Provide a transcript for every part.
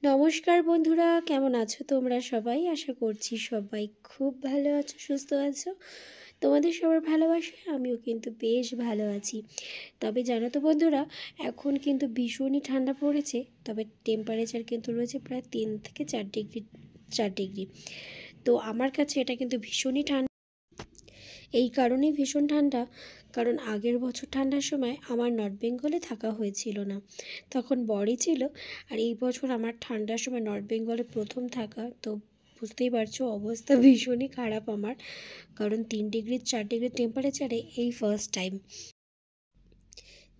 নমস্কার বন্ধুরা, কেমন আছো তোমরা সবাই? আশা করছি সবাই খুব ভালো আছো, সুস্থ আছো। তোমাদের সবার ভালোবাসে আমিও কিন্তু বেশ ভালো আছি। তবে জানো তো বন্ধুরা, এখন কিন্তু ভীষণই ঠান্ডা পড়েছে। তবে টেম্পারেচার কিন্তু রয়েছে প্রায় 3 থেকে 4 ডিগ্রি। তো আমার কাছে এটা কিন্তু ভীষণই ঠান্ডা। এই কারণেই ভীষণ ঠান্ডা, কারণ আগের বছর ঠান্ডার সময় আমার নর্থ বেঙ্গলে থাকা হয়েছিল না, তখন বড়ই ছিল। আর এই বছর আমার ঠান্ডার সময় নর্থ বেঙ্গলে প্রথম থাকা, তো বুঝতেই পারছো অবস্থা ভীষণই খারাপ আমার, কারণ 3 ডিগ্রি 4 ডিগ্রি টেম্পারেচারে এই ফার্স্ট টাইম।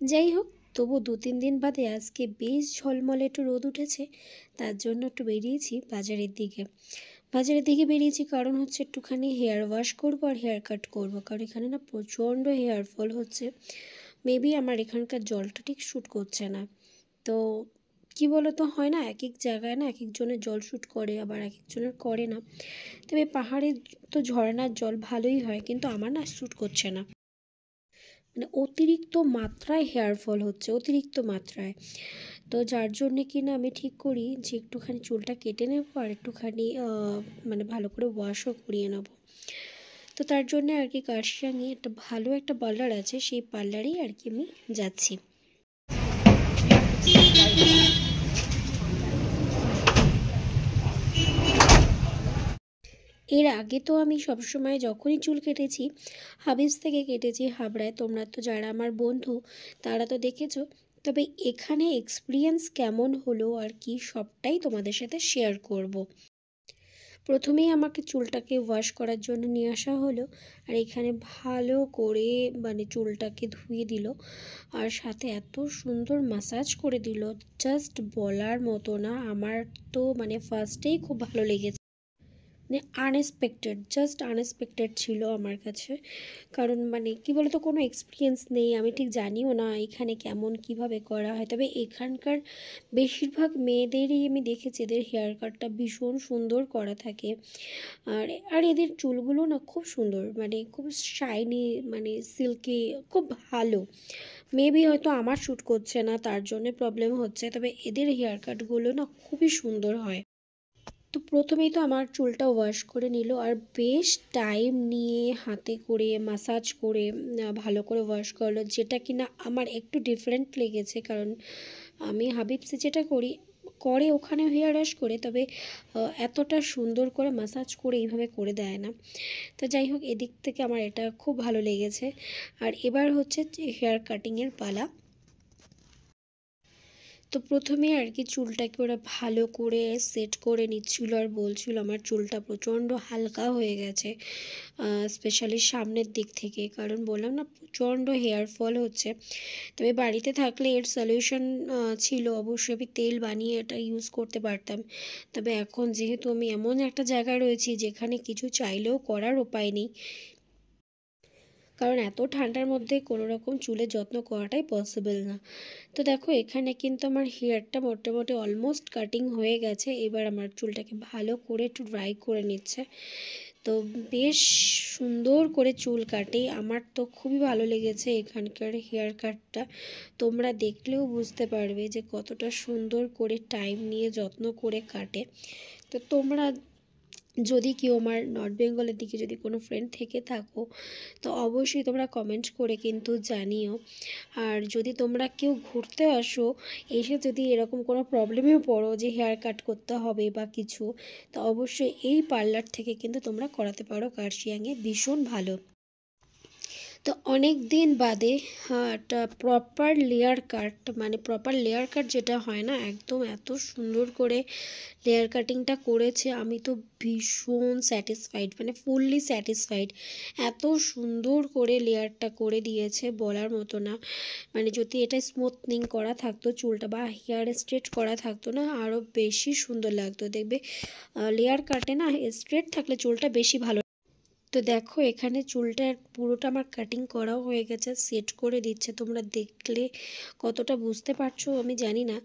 যাই হোক, তবু 2-3 দিন বাদে আজকে বেশ ঝলমলে একটু রোদ উঠেছে, তার জন্য একটু বেরিয়েছি বাজারের দিকে বেরিয়েছি, কারণ হচ্ছে একটুখানি হেয়ার ওয়াশ করবো আর হেয়ার কাট করবো, কারণ এখানে না প্রচণ্ড হেয়ার ফল হচ্ছে। মেবি আমার এখানকার জলটা ঠিক শ্যুট করছে না। তো কি বলো তো, হয় না এক এক জায়গায় না এক একজনের জল শ্যুট করে, আবার এক একজনের করে না। তবে পাহাড়ে তো ঝর্ণার জল ভালোই হয়, কিন্তু আমার না শ্যুট করছে না। মানে অতিরিক্ত মাত্রায় হেয়ার ফল হচ্ছে, অতিরিক্ত মাত্রায়। তো যার জন্যে কি না আমি ঠিক করি যে একটুখানি চুলটা কেটে নেবো আর একটুখানি মানে ভালো করে ওয়াশও করিয়ে নেবো। তো তার জন্যে আর কি কার্শিয়াঙে একটা ভালো একটা পার্লার আছে, সেই পার্লারেই আর কি আমি যাচ্ছি। এর আগে তো আমি সবসময় যখনই চুল কেটেছি হাবিবস থেকে কেটেছি, হাবড়ায়। তোমরা তো যারা আমার বন্ধু তারা তো দেখেছো। তবে এখানে এক্সপিরিয়েন্স কেমন হলো আর কি, সবটাই তোমাদের সাথে শেয়ার করব। প্রথমেই আমাকে চুলটাকে ওয়াশ করার জন্য নিয়ে আসা হলো, আর এখানে ভালো করে মানে চুলটাকে ধুয়ে দিল, আর সাথে এত সুন্দর ম্যাসাজ করে দিল, জাস্ট বলার মতো না। আমার তো মানে ফার্স্টেই খুব ভালো লেগেছে, মানে জাস্ট আনএক্সপেক্টেড ছিল আমার কাছে। কারণ মানে কি বলতো, কোনো এক্সপিরিয়েন্স নেই, আমি ঠিক জানিও না এখানে কেমন কিভাবে করা হয়। তবে এখানকার বেশিরভাগ মেয়েদেরই আমি দেখেছি এদের হেয়ার কাটটা ভীষণ সুন্দর করা থাকে। আর আর এদের চুলগুলো না খুব সুন্দর, মানে খুব শাইনি, মানে সিল্কি, খুব ভালো। মেবি হয়তো আমার শ্যুট করছে না, তার জন্য প্রবলেম হচ্ছে, তবে এদের হেয়ার কাটগুলো না খুবই সুন্দর হয়। তো প্রথমেই তো আমার চুলটা ওয়াশ করে নিল, আর বেশ টাইম নিয়ে হাতে করে ম্যাসাজ করে ভালো করে ওয়াশ করলো, যেটা কিনা আমার একটু ডিফারেন্ট লেগেছে। কারণ আমি হাবিবসে যেটা করে ওখানে হেয়ার ওয়াশ করে, তবে এতটা সুন্দর করে ম্যাসাজ করে এইভাবে করে দেয় না। তো যাই হোক, এদিক থেকে আমার এটা খুব ভালো লেগেছে। আর এবার হচ্ছে হেয়ার কাটিংয়ের পালা। তো প্রথমে আর কি চুলটাকে ওরা ভালো করে সেট করে নিচ্ছিল, আর বলছিল আমার চুলটা প্রচণ্ড হালকা হয়ে গেছে, স্পেশালি সামনের দিক থেকে। কারণ বললাম না প্রচণ্ড হেয়ার ফল হচ্ছে। তবে বাড়িতে থাকলে এর সলিউশন ছিল, অবশ্যই আমি তেল বানিয়ে এটা ইউজ করতে পারতাম। তবে এখন যেহেতু আমি এমন একটা জায়গায় রয়েছি যেখানে কিছু চাইলেও করার উপায় নেই, কারণ এত ঠান্ডার মধ্যে কোনো রকম চুলের যত্ন করাটাই পসিবল না। তো দেখো, এখানে কিন্তু আমার হেয়ারটা মোটামুটি অলমোস্ট কাটিং হয়ে গেছে। এবার আমার চুলটাকে ভালো করে একটু ড্রাই করে নিচ্ছে। তো বেশ সুন্দর করে চুল কাটে, আমার তো খুবই ভালো লেগেছে এখানকার হেয়ার কাটটা। তোমরা দেখলেও বুঝতে পারবে যে কতটা সুন্দর করে টাইম নিয়ে যত্ন করে কাটে। তো তোমরা যদি কেউ আমার নর্থ বেঙ্গলের দিকে যদি কোনো ফ্রেন্ড থেকে থাকো, তো অবশ্যই তোমরা কমেন্ট করে কিন্তু জানিও। আর যদি তোমরা কেউ ঘুরতে আসো, এসে যদি এরকম কোনো প্রবলেমেও পড়ো যে হেয়ার কাট করতে হবে বা কিছু, তো অবশ্যই এই পার্লার থেকে কিন্তু তোমরা করাতে পারো। কার্শিয়াংয়ে ভীষণ ভালো। তো অনেক দিন বাদে একটা প্রপার লেয়ার কাট যেটা হয় না, একদম এত সুন্দর করে লেয়ার কাটিংটা করেছে। আমি তো ভীষণ স্যাটিসফাইড, মানে ফুললি স্যাটিসফাইড। এত সুন্দর করে লেয়ারটা করে দিয়েছে বলার মতো না। মানে যদি এটা স্মুথনিং করা থাকতো চুলটা, বা হেয়ার স্ট্রেট করা থাকতো না, আরও বেশি সুন্দর লাগতো দেখবে। লেয়ার কাটে না স্ট্রেট থাকলে চুলটা বেশি ভালো। তো দেখো, এখানে চুলটা পুরোটা আমার কাটিং করাও হয়ে গেছে, সেট করে দিচ্ছে। তোমরা দেখলে কতটা বুঝতে পারছো আমি জানি না,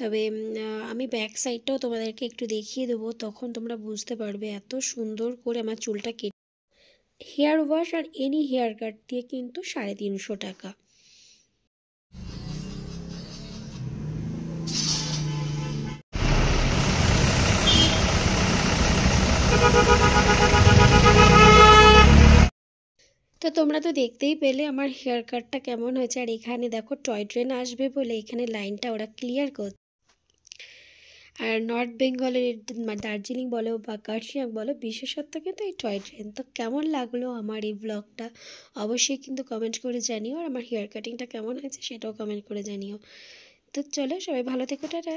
তবে আমি ব্যাক সাইডটাও তোমাদেরকে একটু দেখিয়ে দেবো, তখন তোমরা বুঝতে পারবে এত সুন্দর করে আমার চুলটা কেটে। হেয়ার ওয়াশ আর এনি হেয়ার কাট দিয়ে কিন্তু 350 টাকা। তো তোমরা তো দেখতেই পেলে আমার হেয়ার কাটটা কেমন হয়েছে। আর এখানে দেখো টয় ট্রেন আসবে বলে এখানে লাইনটা ওরা ক্লিয়ার করছে। আর নর্থ বেঙ্গলের দার্জিলিং বলো বা কার্শিয়াং বলো, বিশেষত্ব কিন্তু এই টয় ট্রেন। তো কেমন লাগলো আমার এই ব্লগটা অবশ্যই কিন্তু কমেন্ট করে জানিও। আর আমার হেয়ার কাটিংটা কেমন হয়েছে সেটাও কমেন্ট করে জানিও। তো চলো, সবাই ভালো থেকো, টাটা।